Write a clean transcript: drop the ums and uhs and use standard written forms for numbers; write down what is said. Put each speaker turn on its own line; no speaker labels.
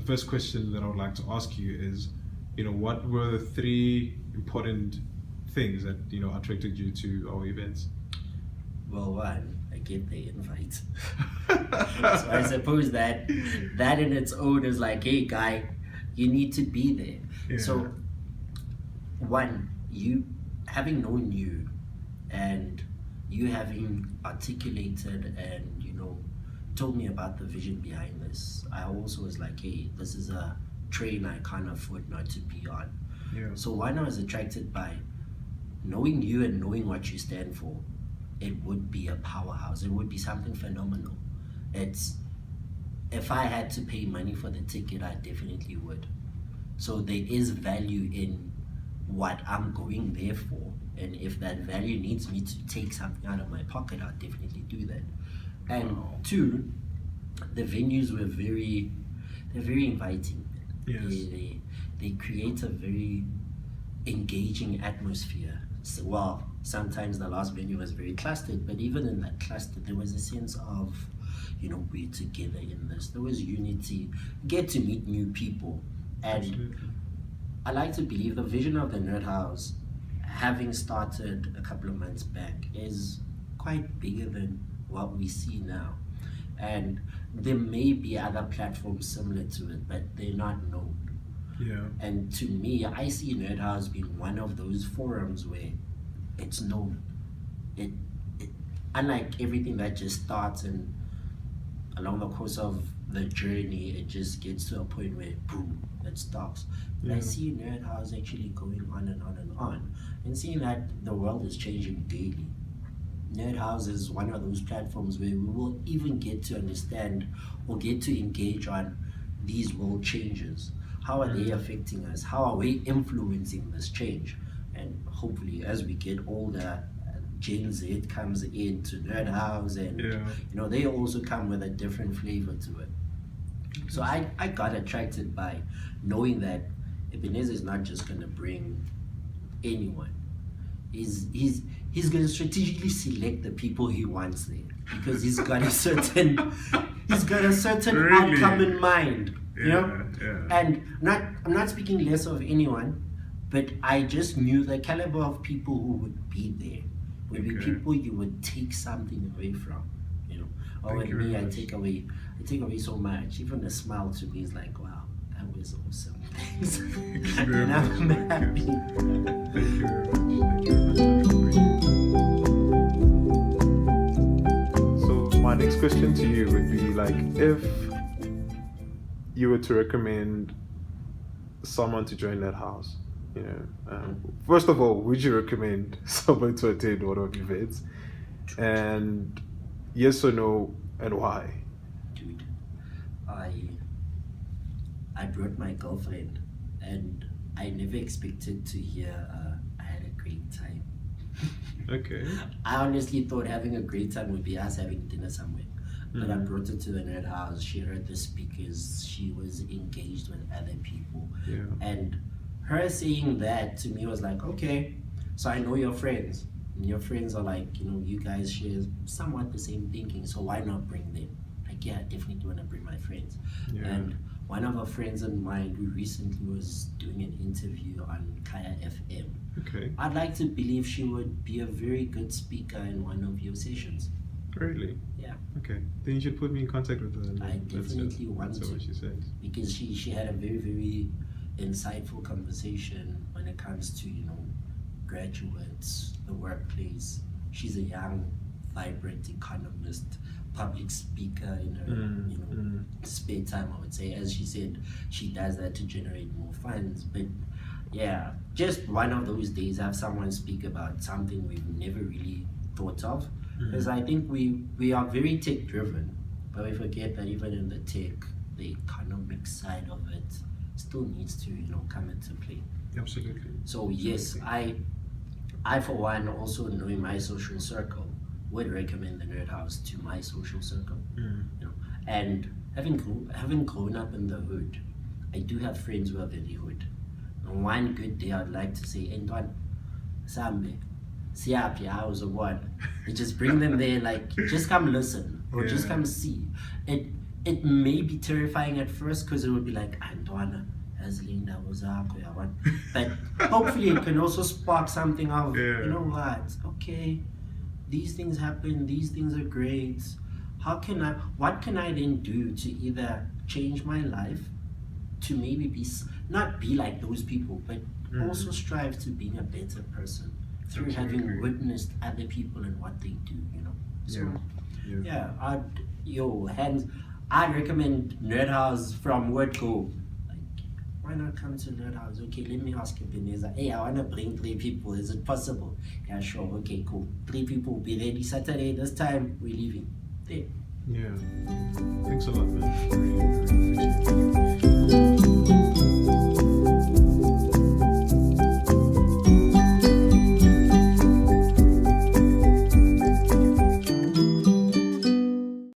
the first question that I would like to ask you is, what were the 3 important things that attracted you to our events?
Well, one, I get the invite. So I suppose that in its own is like, hey guy, you need to be there.
Yeah.
So one, you having known you and you having articulated and told me about the vision behind this, I also was like, hey, this is a train I can't afford not to be on.
Yeah.
So one, I was attracted by knowing you and knowing what you stand for. It would be a powerhouse. It would be something phenomenal. If I had to pay money for the ticket, I definitely would. So there is value in what I'm going there for. And if that value needs me to take something out of my pocket, I'll definitely do that. And
Wow.
2, the venues were they're very inviting.
Yes.
They create a very engaging atmosphere. So, well, sometimes the last venue was very clustered, but even in that cluster, there was a sense of, we're together in this. There was unity, get to meet new people. And
Absolutely.
I like to believe the vision of the Nerd House, having started a couple of months back, is quite bigger than what we see now. And there may be other platforms similar to it, but they're not known.
Yeah.
And to me, I see Nerd House being one of those forums where it's known. It unlike everything that just starts and along the course of the journey, it just gets to a point where boom, it stops. But I
Yeah.
see Nerd House actually going on and on and on, and seeing that the world is changing daily. Nerd House is one of those platforms where we will even get to understand or get to engage on these world changes. How are they affecting us? How are we influencing this change? And hopefully, as we get older, Gen Z comes into Nerd House, and
Yeah.
they also come with a different flavor to it. So I got attracted by knowing that Ebenezer is not just going to bring anyone. He's going to strategically select the people he wants there, because he's got a certain
Really?
outcome in mind.
Yeah.
And I'm not speaking less of anyone, but I just knew the caliber of people who would be there would be
Okay.
people you would take something away from. Or
Thank
with
you
me,
very
I
much.
take away so much. Even a smile to me is like, wow, that was awesome. Thanks.
very
And I'm
much.
happy.
Thank you very much. Thank you very much. I appreciate it. So my next question to you would be like, if you were to recommend someone to join that house, first of all, would you recommend someone to attend one of the events? And yes or no, and why?
Dude, I brought my girlfriend, and I never expected to hear I had a great time.
Okay.
I honestly thought having a great time would be us having dinner somewhere. But I brought her to the Nerd House. She heard the speakers. She was engaged with other people.
Yeah.
And her saying that to me was like, okay, so I know your friends. And your friends are like, you guys share somewhat the same thinking, so why not bring them? Like, yeah, I definitely want to bring my friends.
Yeah.
And one of our friends of mine who recently was doing an interview on Kaya FM,
Okay.
I'd like to believe she would be a very good speaker in one of your sessions.
Really?
Yeah.
Okay. Then you should put me in contact with her. And
I
let's
definitely want
see
to.
what she says.
Because she had a very, very insightful conversation when it comes to graduates, the workplace. She's a young, vibrant economist, public speaker in her spare time, I would say. As she said, she does that to generate more funds. But yeah, just one of those days, have someone speak about something we've never really thought of. Because I think we are very tech driven, but we forget that even in the tech, the economic side of it still needs to come into play.
Absolutely.
So yes, I for one, also knowing my social circle, would recommend the Nerd House to my social circle. And having grown up in the hood, I do have friends who are very hood. And one good day I'd like to say, Antoine, Sambe, Siapi, I was a one. You just bring them there, like just come listen or just
Yeah.
come see. it may be terrifying at first because it would be like, Antwana, as Linda was but hopefully it can also spark something of,
Yeah.
you know what, okay, these things happen, these things are great. What can I then do to either change my life, to maybe not be like those people, but also strive to being a better person through having
Absolutely.
witnessed other people and what they do, you know? So,
Yeah.
I'd recommend Nerd House from word go. Like, why not come to Nerd House? Okay, let me ask Ebenezer. Hey, I want to bring 3 people. Is it possible? Yeah, sure. Okay, cool. 3 people will be ready Saturday. This time, we're leaving. There.
Yeah. Thanks a lot, man. Really, really appreciate it.